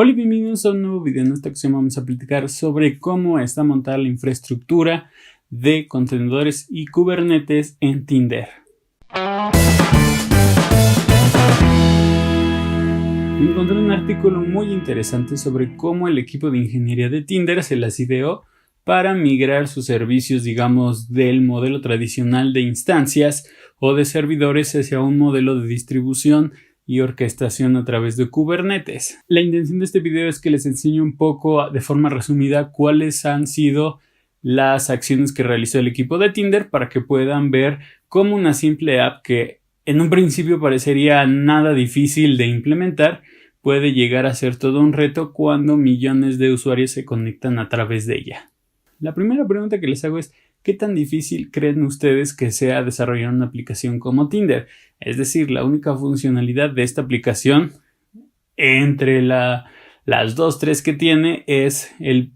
Hola y bienvenidos a un nuevo video. En esta ocasión vamos a platicar sobre cómo está montada la infraestructura de contenedores y Kubernetes en Tinder. Encontré un artículo muy interesante sobre cómo el equipo de ingeniería de Tinder se las ideó para migrar sus servicios, digamos, del modelo tradicional de instancias o de servidores hacia un modelo de distribución y orquestación a través de Kubernetes. La intención de este video es que les enseñe un poco de forma resumida cuáles han sido las acciones que realizó el equipo de Tinder para que puedan ver cómo una simple app que en un principio parecería nada difícil de implementar puede llegar a ser todo un reto cuando millones de usuarios se conectan a través de ella. La primera pregunta que les hago es: ¿qué tan difícil creen ustedes que sea desarrollar una aplicación como Tinder? Es decir, la única funcionalidad de esta aplicación, entre las 2-3 que tiene, es el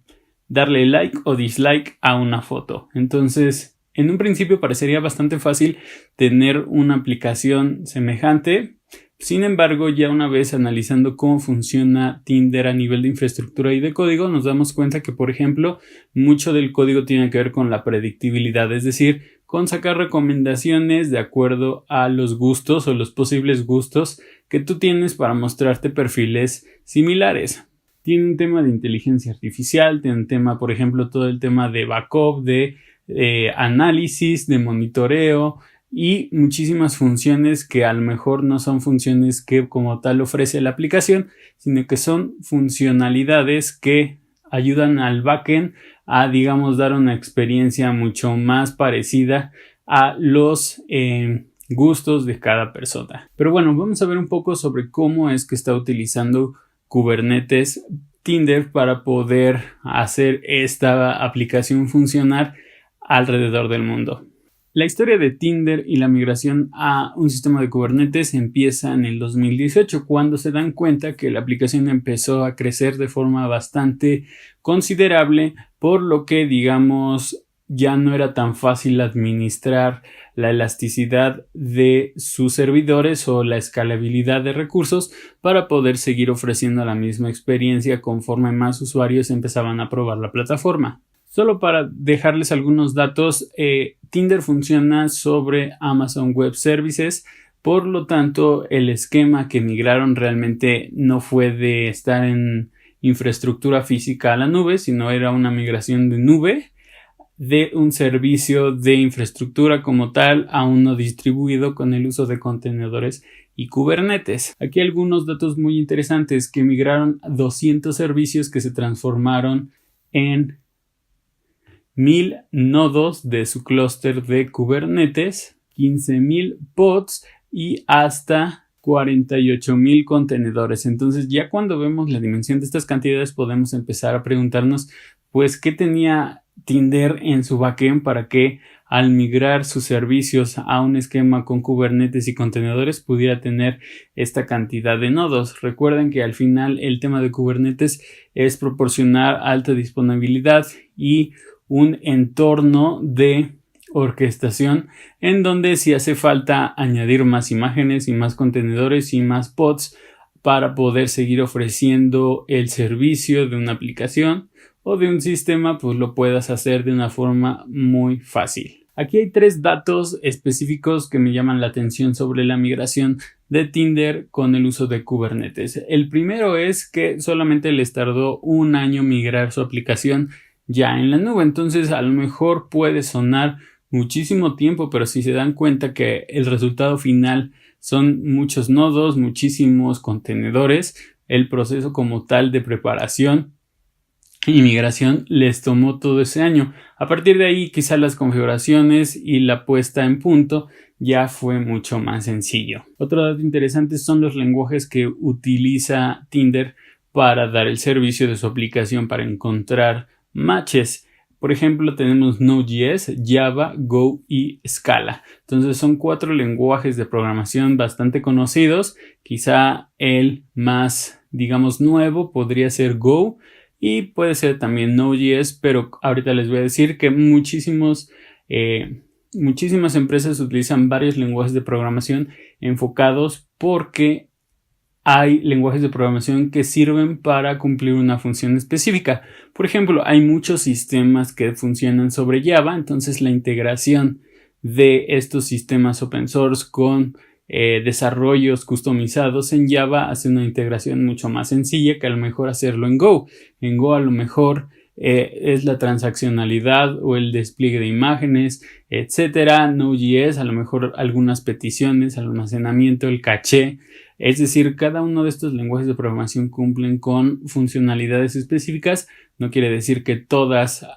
darle like o dislike a una foto. Entonces, en un principio parecería bastante fácil tener una aplicación semejante. Sin embargo, ya una vez analizando cómo funciona Tinder a nivel de infraestructura y de código, nos damos cuenta que, por ejemplo, mucho del código tiene que ver con la predictibilidad, es decir, con sacar recomendaciones de acuerdo a los gustos o los posibles gustos que tú tienes para mostrarte perfiles similares. Tiene un tema de inteligencia artificial, tiene un tema, por ejemplo, todo el tema de backup, de análisis, de monitoreo y muchísimas funciones que a lo mejor no son funciones que como tal ofrece la aplicación, sino que son funcionalidades que ayudan al backend a, digamos, dar una experiencia mucho más parecida a los gustos de cada persona. Pero bueno, vamos a ver un poco sobre cómo es que está utilizando Kubernetes Tinder para poder hacer esta aplicación funcionar alrededor del mundo. La historia de Tinder y la migración a un sistema de Kubernetes empieza en el 2018, cuando se dan cuenta que la aplicación empezó a crecer de forma bastante considerable, por lo que, digamos, ya no era tan fácil administrar la elasticidad de sus servidores o la escalabilidad de recursos para poder seguir ofreciendo la misma experiencia conforme más usuarios empezaban a probar la plataforma. Solo para dejarles algunos datos, Tinder funciona sobre Amazon Web Services, por lo tanto el esquema que migraron realmente no fue de estar en infraestructura física a la nube, sino era una migración de nube de un servicio de infraestructura como tal a uno distribuido con el uso de contenedores y Kubernetes. Aquí algunos datos muy interesantes: que migraron 200 servicios que se transformaron en 1000 nodos de su clúster de Kubernetes, 15,000 pods y hasta 48,000 contenedores. Entonces, ya cuando vemos la dimensión de estas cantidades, podemos empezar a preguntarnos, pues, ¿qué tenía Tinder en su backend para que al migrar sus servicios a un esquema con Kubernetes y contenedores pudiera tener esta cantidad de nodos? Recuerden que al final el tema de Kubernetes es proporcionar alta disponibilidad y un entorno de orquestación en donde si hace falta añadir más imágenes y más contenedores y más pods para poder seguir ofreciendo el servicio de una aplicación o de un sistema, pues lo puedas hacer de una forma muy fácil. Aquí hay 3 datos específicos que me llaman la atención sobre la migración de Tinder con el uso de Kubernetes. El primero es que solamente les tardó 1 año migrar su aplicación ya en la nube. Entonces a lo mejor puede sonar muchísimo tiempo, pero si se dan cuenta que el resultado final son muchos nodos, muchísimos contenedores, el proceso como tal de preparación y migración les tomó todo ese año. A partir de ahí, quizás las configuraciones y la puesta en punto ya fue mucho más sencillo. Otro dato interesante son los lenguajes que utiliza Tinder para dar el servicio de su aplicación para encontrar matches. Por ejemplo, tenemos Node.js, Java, Go y Scala. Entonces son 4 lenguajes de programación bastante conocidos. Quizá el más, digamos, nuevo podría ser Go y puede ser también Node.js, pero ahorita les voy a decir que muchísimas empresas utilizan varios lenguajes de programación enfocados porque hay lenguajes de programación que sirven para cumplir una función específica. Por ejemplo, hay muchos sistemas que funcionan sobre Java, entonces la integración de estos sistemas open source con desarrollos customizados en Java hace una integración mucho más sencilla que a lo mejor hacerlo en Go. En Go a lo mejor es la transaccionalidad o el despliegue de imágenes, etcétera. Node.js a lo mejor algunas peticiones, almacenamiento, el caché. Es decir, cada uno de estos lenguajes de programación cumplen con funcionalidades específicas. No quiere decir que todas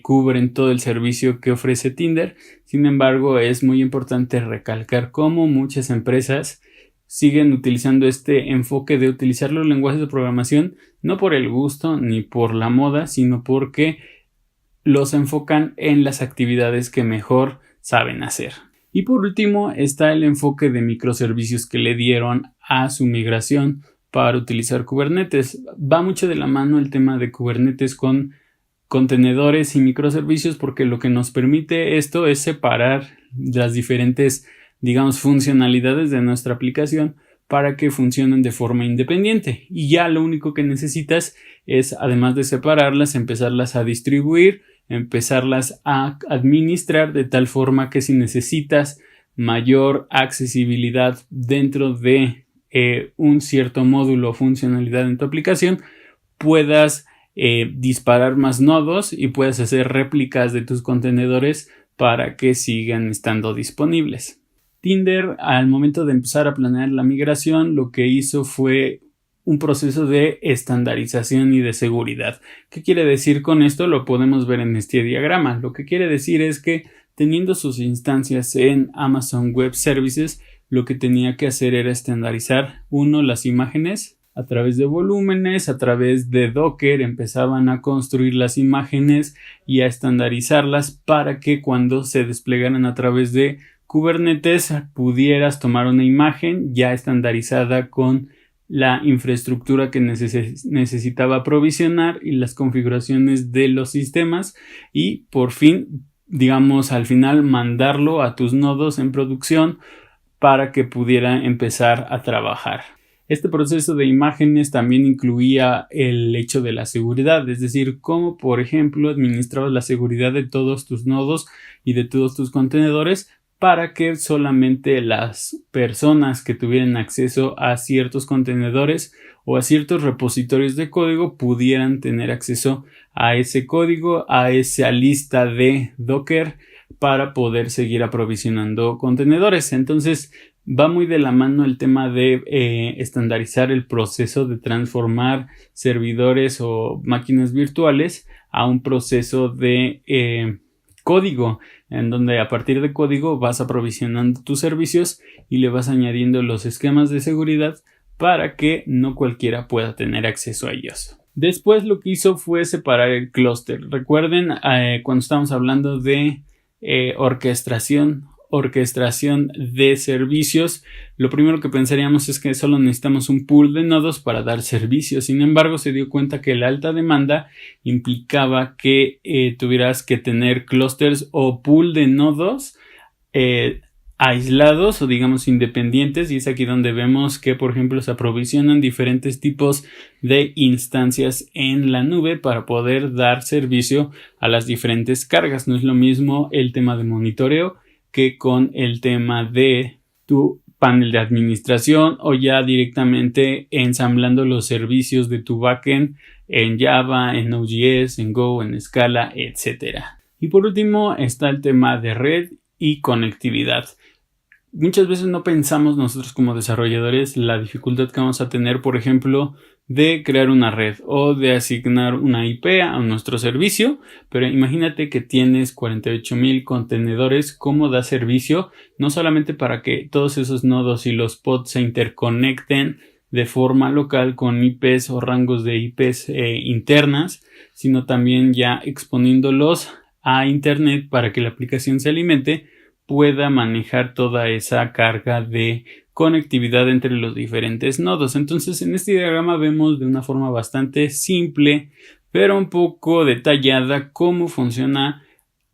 cubren todo el servicio que ofrece Tinder. Sin embargo, es muy importante recalcar cómo muchas empresas siguen utilizando este enfoque de utilizar los lenguajes de programación no por el gusto ni por la moda, sino porque los enfocan en las actividades que mejor saben hacer. Y por último está el enfoque de microservicios que le dieron a su migración para utilizar Kubernetes. Va mucho de la mano el tema de Kubernetes con contenedores y microservicios, porque lo que nos permite esto es separar las diferentes, digamos, funcionalidades de nuestra aplicación para que funcionen de forma independiente. Y ya lo único que necesitas es, además de separarlas, empezarlas a distribuir, empezarlas a administrar de tal forma que si necesitas mayor accesibilidad dentro de un cierto módulo o funcionalidad en tu aplicación, puedas disparar más nodos y puedes hacer réplicas de tus contenedores para que sigan estando disponibles. Tinder, al momento de empezar a planear la migración, lo que hizo fue un proceso de estandarización y de seguridad. ¿Qué quiere decir con esto? Lo podemos ver en este diagrama. Lo que quiere decir es que teniendo sus instancias en Amazon Web Services, lo que tenía que hacer era estandarizar, las imágenes a través de volúmenes, a través de Docker, empezaban a construir las imágenes y a estandarizarlas para que cuando se desplegaran a través de Kubernetes pudieras tomar una imagen ya estandarizada con la infraestructura que necesitaba aprovisionar y las configuraciones de los sistemas y por fin, digamos, al final mandarlo a tus nodos en producción para que pudiera empezar a trabajar. Este proceso de imágenes también incluía el hecho de la seguridad, es decir, cómo, por ejemplo, administrabas la seguridad de todos tus nodos y de todos tus contenedores para que solamente las personas que tuvieran acceso a ciertos contenedores o a ciertos repositorios de código pudieran tener acceso a ese código, a esa lista de Docker para poder seguir aprovisionando contenedores. Entonces, va muy de la mano el tema de estandarizar el proceso de transformar servidores o máquinas virtuales a un proceso de código, en donde a partir de código vas aprovisionando tus servicios y le vas añadiendo los esquemas de seguridad para que no cualquiera pueda tener acceso a ellos. Después lo que hizo fue separar el clúster. Recuerden cuando estamos hablando de orquestación de servicios, lo primero que pensaríamos es que solo necesitamos un pool de nodos para dar servicios. Sin embargo, se dio cuenta que la alta demanda implicaba que tuvieras que tener clústeres o pool de nodos aislados o digamos independientes, y es aquí donde vemos que por ejemplo se aprovisionan diferentes tipos de instancias en la nube para poder dar servicio a las diferentes cargas. No es lo mismo el tema de monitoreo que con el tema de tu panel de administración o ya directamente ensamblando los servicios de tu backend en Java, en Node.js, en Go, en Scala, etc. Y por último está el tema de red y conectividad. Muchas veces no pensamos nosotros como desarrolladores la dificultad que vamos a tener, por ejemplo, de crear una red o de asignar una IP a nuestro servicio, pero imagínate que tienes 48,000 contenedores. ¿Cómo da servicio? No solamente para que todos esos nodos y los pods se interconecten de forma local con IPs o rangos de IPs internas, sino también ya exponiéndolos a internet para que la aplicación se alimente, pueda manejar toda esa carga de conectividad entre los diferentes nodos. Entonces, en este diagrama vemos de una forma bastante simple, pero un poco detallada, cómo funciona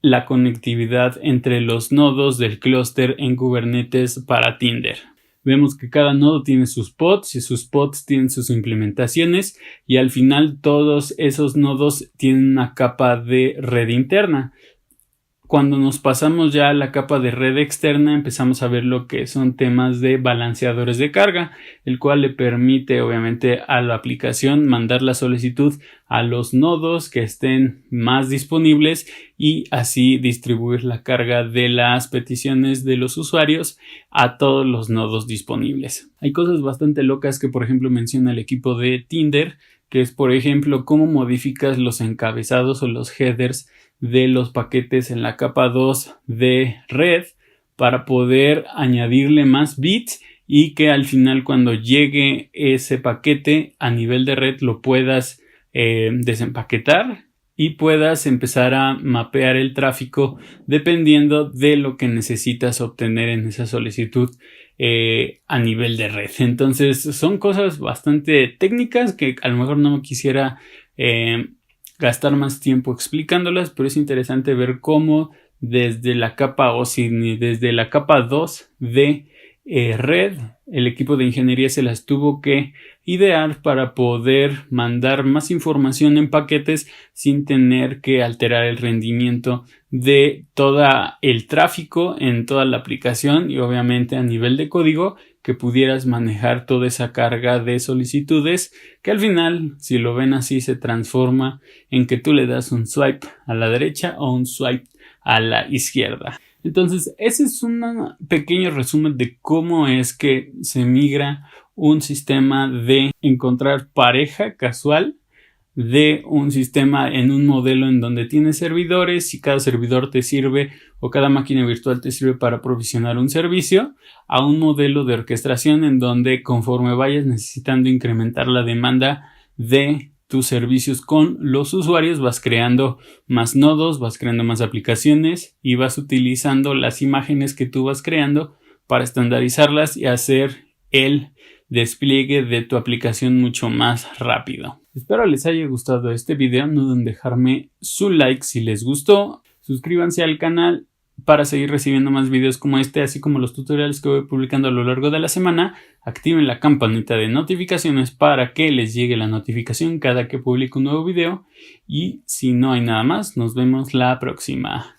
la conectividad entre los nodos del clúster en Kubernetes para Tinder. Vemos que cada nodo tiene sus pods y sus pods tienen sus implementaciones y al final todos esos nodos tienen una capa de red interna. Cuando nos pasamos ya a la capa de red externa, empezamos a ver lo que son temas de balanceadores de carga, el cual le permite obviamente a la aplicación mandar la solicitud a los nodos que estén más disponibles y así distribuir la carga de las peticiones de los usuarios a todos los nodos disponibles. Hay cosas bastante locas que por ejemplo menciona el equipo de Tinder, que es por ejemplo cómo modificas los encabezados o los headers de los paquetes en la capa 2 de red para poder añadirle más bits y que al final cuando llegue ese paquete a nivel de red lo puedas desempaquetar y puedas empezar a mapear el tráfico dependiendo de lo que necesitas obtener en esa solicitud a nivel de red. Entonces son cosas bastante técnicas que a lo mejor no quisiera gastar más tiempo explicándolas, pero es interesante ver cómo desde la capa OSI, desde la capa 2 de red, el equipo de ingeniería se las tuvo que idear para poder mandar más información en paquetes sin tener que alterar el rendimiento de todo el tráfico en toda la aplicación y obviamente a nivel de código que pudieras manejar toda esa carga de solicitudes que al final, si lo ven así, se transforma en que tú le das un swipe a la derecha o un swipe a la izquierda. Entonces, ese es un pequeño resumen de cómo es que se migra un sistema de encontrar pareja casual de un sistema en un modelo en donde tienes servidores y cada servidor te sirve o cada máquina virtual te sirve para provisionar un servicio a un modelo de orquestación en donde conforme vayas necesitando incrementar la demanda de tus servicios con los usuarios vas creando más nodos, vas creando más aplicaciones y vas utilizando las imágenes que tú vas creando para estandarizarlas y hacer el despliegue de tu aplicación mucho más rápido. Espero les haya gustado este video, no duden en dejarme su like si les gustó, suscríbanse al canal para seguir recibiendo más videos como este, así como los tutoriales que voy publicando a lo largo de la semana. Activen la campanita de notificaciones para que les llegue la notificación cada que publique un nuevo video y si no hay nada más, nos vemos la próxima.